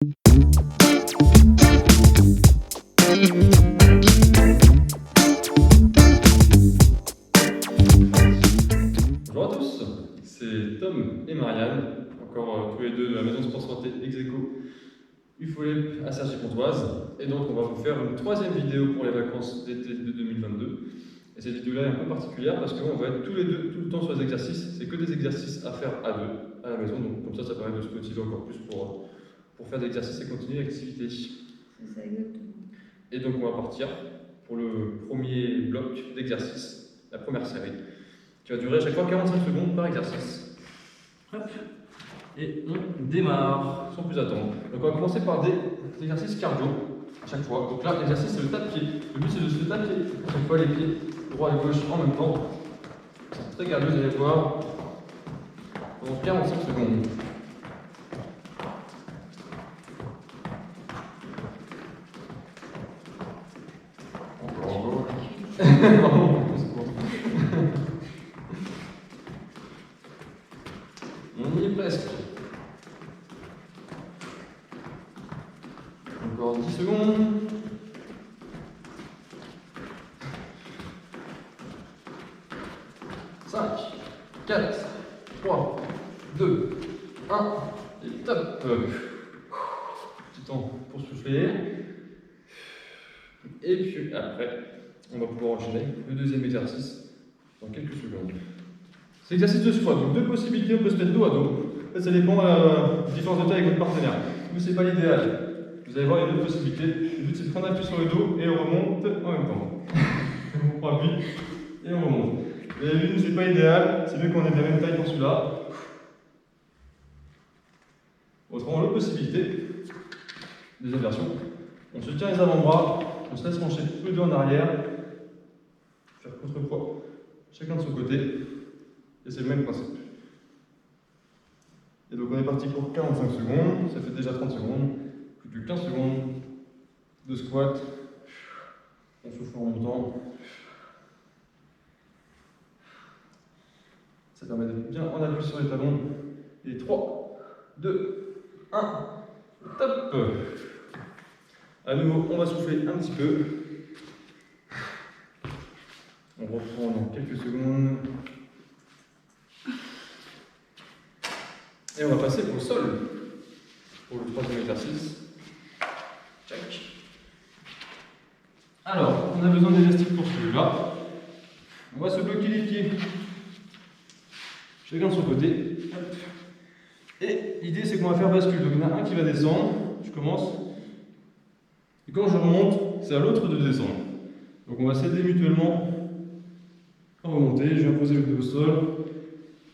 Bonjour à tous, c'est Tom et Marianne, encore tous les deux de la maison Sport Santé Execo UFOLEP à Cergy-Pontoise. Et donc on va vous faire une troisième vidéo pour les vacances d'été de 2022. Et cette vidéo-là est un peu particulière parce qu'on va être tous les deux tout le temps sur les exercices. C'est que des exercices à faire à deux à la maison, donc comme ça permet de se motiver encore plus pour faire des exercices et continuer l'activité. C'est ça, exactement. Et donc on va partir pour le premier bloc d'exercices, la première série, qui va durer à chaque fois 45 secondes par exercice. Hop. Et on démarre, sans plus attendre. Donc on va commencer par des exercices cardio à chaque fois. Donc là, l'exercice c'est le tas de pied. Le but c'est de se taper à chaque fois les pieds droit et gauche en même temps. C'est très cardio, vous allez voir. Pendant 45 secondes. Encore. On y est presque. Encore 10 secondes. 5, 4, 3, 2, 1, et top. Petit temps pour souffler. Et puis après, on va pouvoir enchaîner le deuxième exercice dans quelques secondes. C'est l'exercice de squat, donc deux possibilités, on peut se mettre dos à dos. En fait, ça dépend de la différence de taille avec votre partenaire. Mais c'est pas l'idéal. Vous allez voir, il y a deux possibilités. Le but c'est de prendre appui sur le dos et on remonte en même temps. On prend appui et on remonte. Et l'une c'est pas idéal, c'est mieux qu'on ait de la même taille pour celui-là. Autrement, l'autre possibilité, deuxième version, on se tient les avant-bras, on se laisse pencher tous les deux en arrière, faire contrepoids chacun de son côté, et c'est le même principe. Et donc on est parti pour 45 secondes, ça fait déjà 30 secondes, plus que 15 secondes de squat, on souffle en même temps. Ça permet d'être bien en appui sur les talons. Et 3, 2, 1, top! À nouveau, on va souffler un petit peu. On reprend dans quelques secondes. Et on va passer au sol pour le troisième exercice. Check. Alors, on a besoin d'élastique pour celui-là. On va se bloquer les pieds. Chacun de son côté. Et l'idée c'est qu'on va faire bascule. Donc il y en a un qui va descendre. Je commence. Et quand je remonte, c'est à l'autre de descendre. Donc on va s'aider mutuellement à remonter. Je viens poser le dos au sol.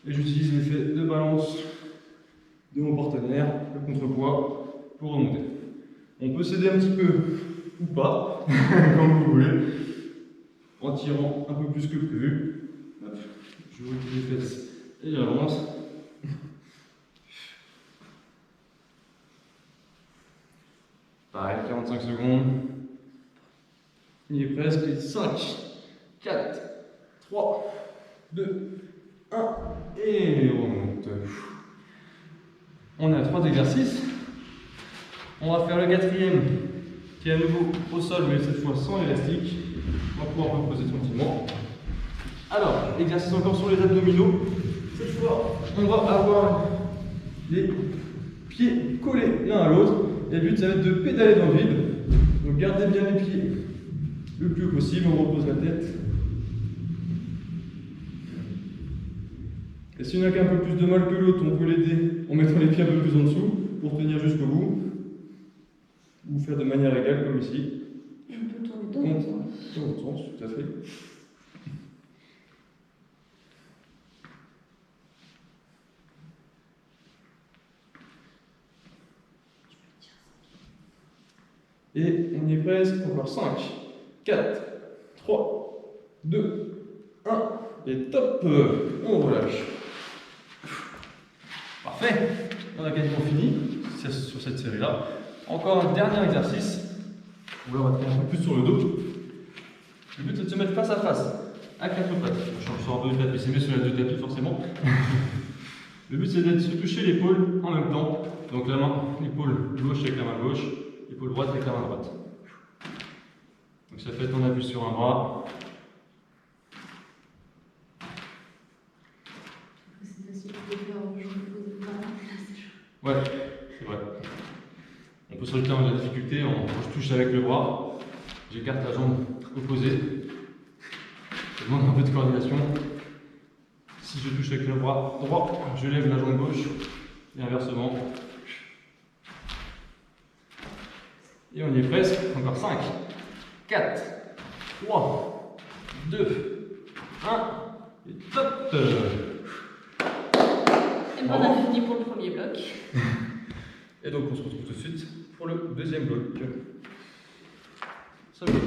Et j'utilise l'effet de balance de mon partenaire, le contrepoids, pour remonter. On peut s'aider un petit peu ou pas, comme vous voulez, en tirant un peu plus que prévu. Hop. Je roule les fesses et j'avance. Pareil, 45 secondes. Il est presque. 5, 4, 3, 2, 1, et on remonte. On a 3 exercices. On va faire le quatrième, qui est à nouveau au sol, mais cette fois sans élastique. On va pouvoir reposer tranquillement. Alors, exercice encore sur les abdominaux. Cette fois, on va avoir les pieds collés l'un à l'autre. Et le but, ça va être de pédaler dans le vide. Donc, gardez bien les pieds le plus haut possible. On repose la tête. Et si on a qu'un peu plus de mal que l'autre, on peut l'aider en mettant les pieds un peu plus en dessous pour tenir jusqu'au bout. Ou faire de manière égale, comme ici. On peut tourner dans l'autre sens. Dans l'autre sens, tout à fait. Et on y est presque, encore 5, 4, 3, 2, 1, et top, on relâche. Parfait, on a quasiment fini sur cette série-là. Encore un dernier exercice, où là on va tenir un peu plus sur le dos. Le but c'est de se mettre face à face, à 4 pattes. Je change sur 2 tapis, c'est mieux sur les 2 tapis forcément. Le but c'est de se toucher l'épaule en même temps Donc la main, épaule gauche avec la main gauche, épaule droite avec la main droite. Donc ça fait on appuie sur un bras. C'est facile de faire en jambes posées par là, c'est chaud. Ouais, c'est vrai. On peut se rajouter dans la difficulté, je touche avec le bras, j'écarte la jambe opposée. Ça demande un peu de coordination. Si je touche avec le bras droit, je lève la jambe gauche et inversement. Et on y est presque. Encore 5, 4, 3, 2, 1. Et top! Et ben, on a fini pour le premier bloc. Et donc on se retrouve tout de suite pour le deuxième bloc.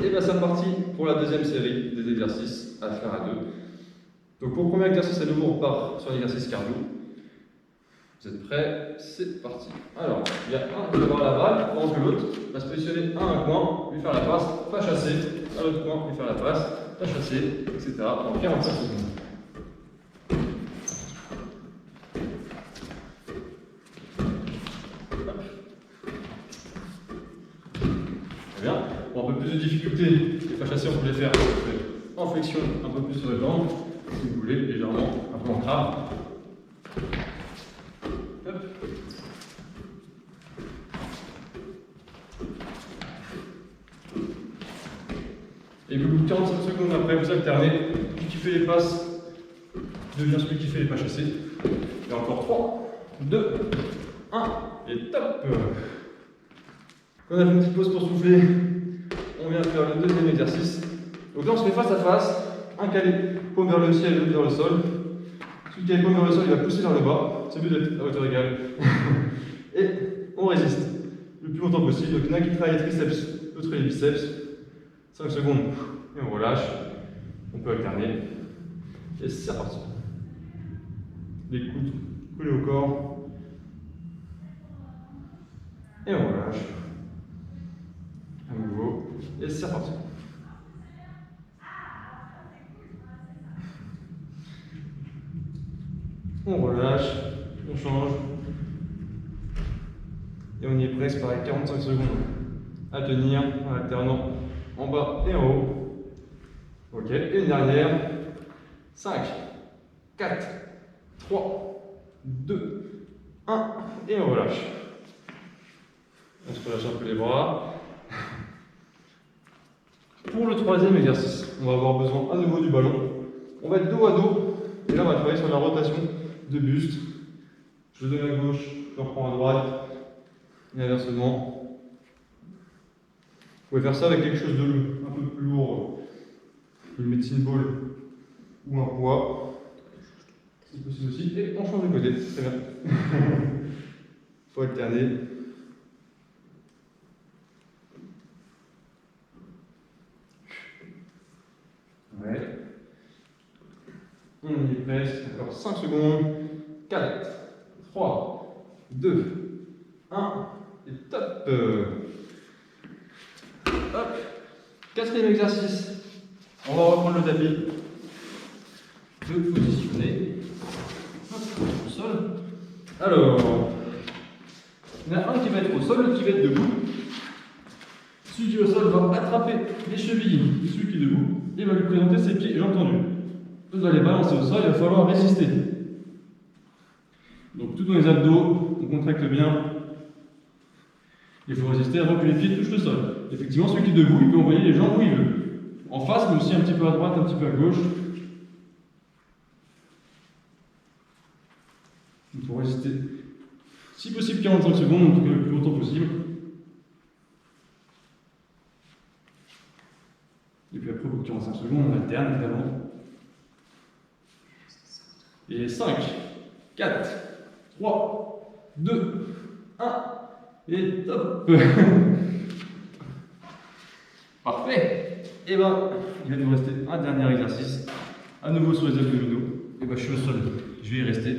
Et bien c'est parti pour la deuxième série des exercices à faire à deux. Donc pour le premier exercice à nouveau on part sur l'exercice cardio. Vous êtes prêts? C'est parti. Alors, il y a un qui va avoir la balle, pendant que l'autre va se positionner à un coin, lui faire la passe, pas chasser, à l'autre coin, lui faire la passe, pas chasser, etc. en 45 secondes. Très bien. Pour un peu plus de difficulté, les pas chasser, on peut les faire en flexion, un peu plus sur les jambes, si vous voulez, légèrement, un peu en crabe. Et au bout de 45 secondes après, vous alternez. Celui qui fait les passes devient celui qui fait les pas chassés. Et encore 3, 2, 1, et top! On a fait une petite pause pour souffler. On vient faire le deuxième exercice. Donc là, on se met face à face. Un calé, paume vers le ciel et l'autre vers le sol. Celui qui a les paumes vers le sol, il va pousser vers le bas. C'est mieux d'être à hauteur égale. Et on résiste le plus longtemps possible. Donc il y en a qui travaille les triceps, l'autre les biceps. 5 secondes et on relâche. On peut alterner. Et c'est reparti. Les coudes collés au corps. Et on relâche. À nouveau. Et c'est reparti. On relâche. On change. Et on y est presque pareil, 45 secondes à tenir en alternant en bas et en haut. Ok, une dernière. 5, 4, 3, 2, 1, et on relâche. On se relâche un peu les bras. Pour le troisième exercice, on va avoir besoin à nouveau du ballon. On va être dos à dos, et là on va travailler sur la rotation de buste. Je le donne à gauche, je le reprends à droite, et inversement. Vous pouvez faire ça avec quelque chose de un peu plus lourd, une medicine ball ou un poids. C'est possible aussi. Et on change de côté, très bien. Il faut alterner. Ouais. On y est presque. Encore 5 secondes. 4, 3, 2, 1. Et top! Hop. Quatrième exercice. On va reprendre le tapis. De positionner. Hop, au sol. Alors, il y en a un qui va être au sol, l'autre qui va être debout. Celui qui est au sol va attraper les chevilles de celui qui est debout et va lui présenter ses pieds jambes tendues. L'autre va les balancer au sol, il va falloir résister. Donc tout dans les abdos, on contracte bien. Il faut résister avant que les pieds touchent le sol. Effectivement, celui qui est debout, il peut envoyer les jambes où il veut. En face, mais aussi un petit peu à droite, un petit peu à gauche. Il faut résister, si possible, 45 secondes, en tout cas le plus longtemps possible. Et puis après, au bout de 45 secondes, on alterne évidemment. Et 5, 4, 3, 2, 1. Et top. Parfait. Et ben, il va nous rester un dernier exercice. À nouveau sur les abdominaux. Et ben, je suis au sol. Je vais y rester.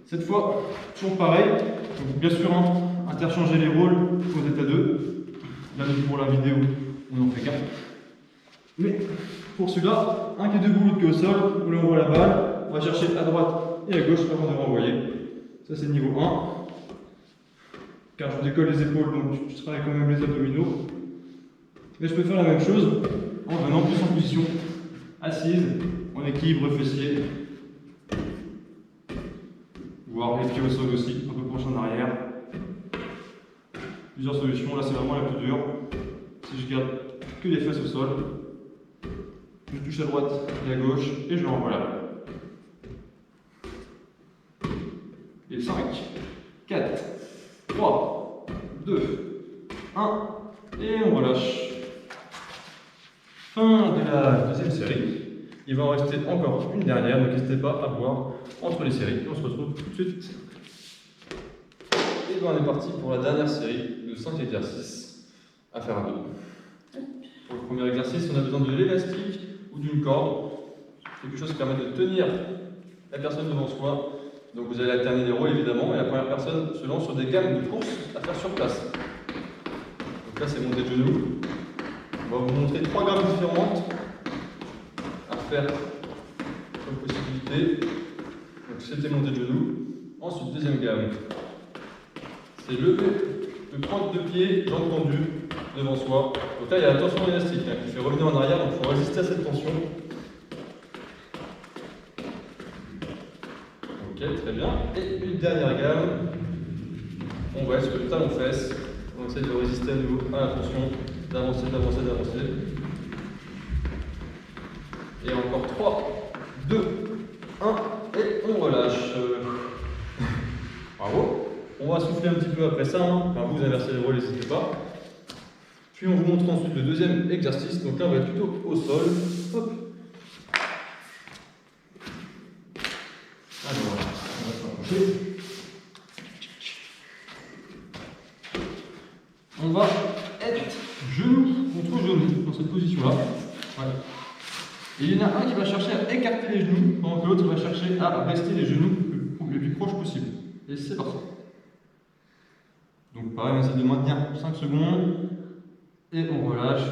Cette fois, toujours pareil. Donc, bien sûr, interchanger les rôles quand vous êtes à deux. Là, pour la vidéo, on en fait qu'un. Mais pour celui-là, un qui est debout, l'autre qui est au sol, on lui envoie la balle. On va chercher à droite et à gauche avant de renvoyer. Ça, c'est niveau 1. car je décolle les épaules, donc je travaille quand même les abdominaux. Mais je peux faire la même chose en venant plus en position assise, en équilibre fessier, voire les pieds au sol aussi, un peu penché en arrière. Plusieurs solutions, là c'est vraiment la plus dure. Si je garde que les fesses au sol, je touche à droite et à gauche et je renvoie là. Et 5, 4, 3, 2, 1, et on relâche. Fin de la deuxième série. Il va en rester encore une dernière, donc n'hésitez pas à voir entre les séries. On se retrouve tout de suite. Et bien on est parti pour la dernière série de 5 exercices à faire à deux. Pour le premier exercice, on a besoin de l'élastique ou d'une corde, quelque chose qui permet de tenir la personne devant soi. Donc vous allez alterner les rôles évidemment, et la première personne se lance sur des gammes de course à faire sur place. Donc là c'est monter de genoux. On va vous montrer 3 gammes différentes à faire comme possibilité. Donc c'était monter de genoux. Ensuite deuxième gamme, c'est lever de pointe de pied, jambes tendues devant soi. Donc là il y a la tension élastique qui fait revenir en arrière, donc il faut résister à cette tension. Ok, très bien. Et une dernière gamme, on va être sur le talon-fesse. On essaie de résister à nouveau à la tension, d'avancer, d'avancer, d'avancer. Et encore 3, 2, 1, et on relâche. Bravo. On va souffler un petit peu après ça. Enfin, vous inversez les rôles, n'hésitez pas. Puis on vous montre ensuite le deuxième exercice. Donc là, on va être plutôt au sol. Hop. Alors, on va s'approcher. On va être genou contre genou dans cette position-là. Voilà. Et il y en a un qui va chercher à écarter les genoux, pendant que l'autre va chercher à rester les genoux le plus proche possible. Et c'est parti. Donc pareil, on essaie de maintenir 5 secondes. Et on relâche.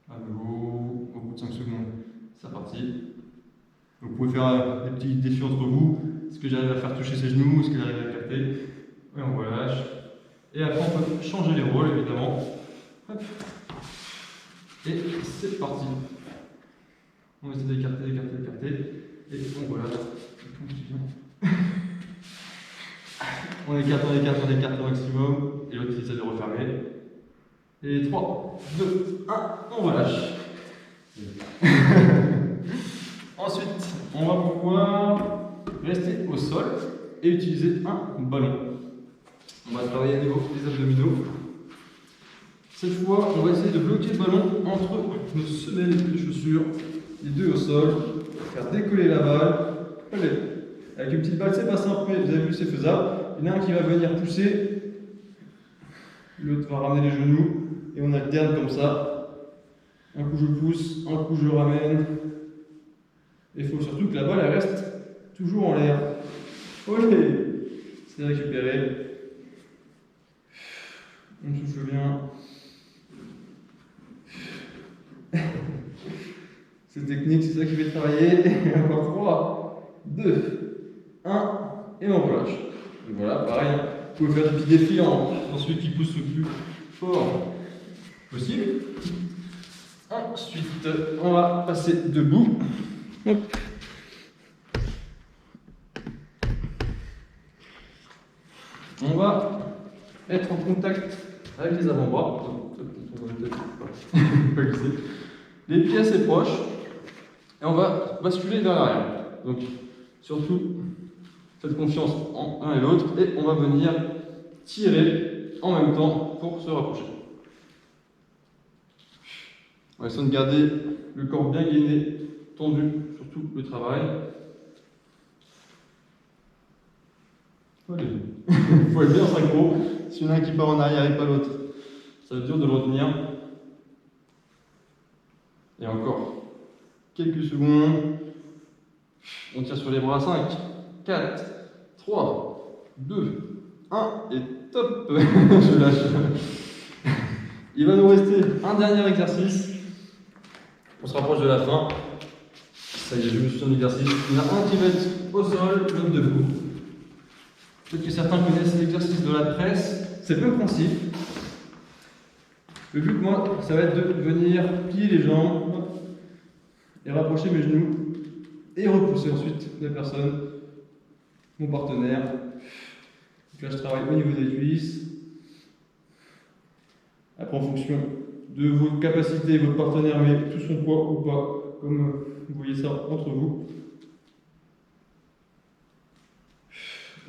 À nouveau, au bout de 5 secondes, c'est parti. Donc vous pouvez faire des petits défis entre vous. Est-ce que j'arrive à faire toucher ses genoux? Est-ce que j'arrive à écarter? Et on relâche. Et après on peut changer les rôles évidemment. Hop. Et c'est parti. On essaie d'écarter, d'écarter, d'écarter. Et on relâche. On écarte, on écarte, on écarte au maximum. Et l'autre essaie de refermer. Et 3, 2, 1, on relâche. Ensuite, on va pouvoir rester au sol et utiliser un ballon. On va travailler à niveau des abdominaux. Cette fois, on va essayer de bloquer le ballon entre nos semelles de chaussures, les deux au sol, faire décoller la balle. Allez, avec une petite balle, c'est pas simple, mais vous avez vu, c'est faisable. Il y en a un qui va venir pousser, l'autre va ramener les genoux, et on alterne comme ça. Un coup je pousse, un coup je ramène. Il faut surtout que la balle elle reste toujours en l'air. Allez, c'est récupéré. On souffle bien. C'est technique, c'est ça qui fait travailler. Et encore 3, 2, 1, et on relâche. Et voilà, pareil, vous pouvez faire des petits défis en celui qui pousse le plus fort possible. Ensuite, on va passer debout. Hop. On va être en contact avec les avant-bras. Les pieds assez proches. Et on va basculer vers l'arrière. Donc, surtout, faites confiance en l'un et l'autre. Et on va venir tirer en même temps pour se rapprocher. On va essayer de garder le corps bien gainé, tendu, surtout le travail. Il faut être bien synchro. S'il y en a un qui part en arrière et pas l'autre, ça va être dur de le retenir. Et encore quelques secondes. On tire sur les bras. 5, 4, 3, 2, 1 et top. Je lâche. Il va nous rester un dernier exercice. On se rapproche de la fin. Ça y est, je me suis sur l'exercice. Il y en a un qui va être au sol, l'autre debout. Peut-être que certains connaissent l'exercice de la presse. C'est le même principe. Le but, moi, ça va être de venir plier les jambes et rapprocher mes genoux et repousser ensuite la personne, mon partenaire. Donc là, je travaille au niveau des cuisses. Après, en fonction de votre capacité, votre partenaire met tout son poids ou pas, comme vous voyez ça entre vous.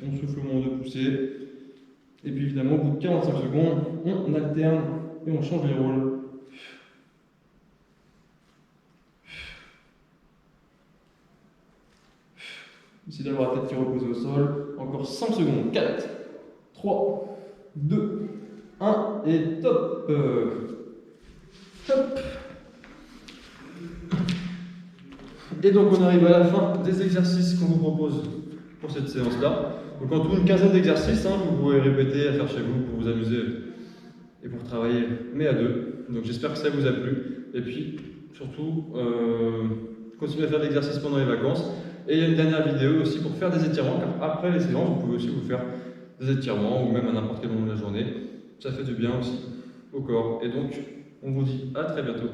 On souffle au moment de pousser. Et puis évidemment, au bout de 45 secondes, on alterne et on change les rôles. Essayez d'avoir la tête qui repose au sol. Encore 5 secondes. 4, 3, 2, 1 et top. Hop. Et donc on arrive à la fin des exercices qu'on vous propose pour cette séance-là. Donc en tout, une quinzaine d'exercices que vous pouvez répéter à faire chez vous pour vous amuser et pour travailler, mais à deux. Donc j'espère que ça vous a plu. Et puis surtout, continuez à faire de l'exercice pendant les vacances. Et il y a une dernière vidéo aussi pour faire des étirements, car après les séances, vous pouvez aussi vous faire des étirements, ou même à n'importe quel moment de la journée. Ça fait du bien aussi au corps. Et donc, on vous dit à très bientôt.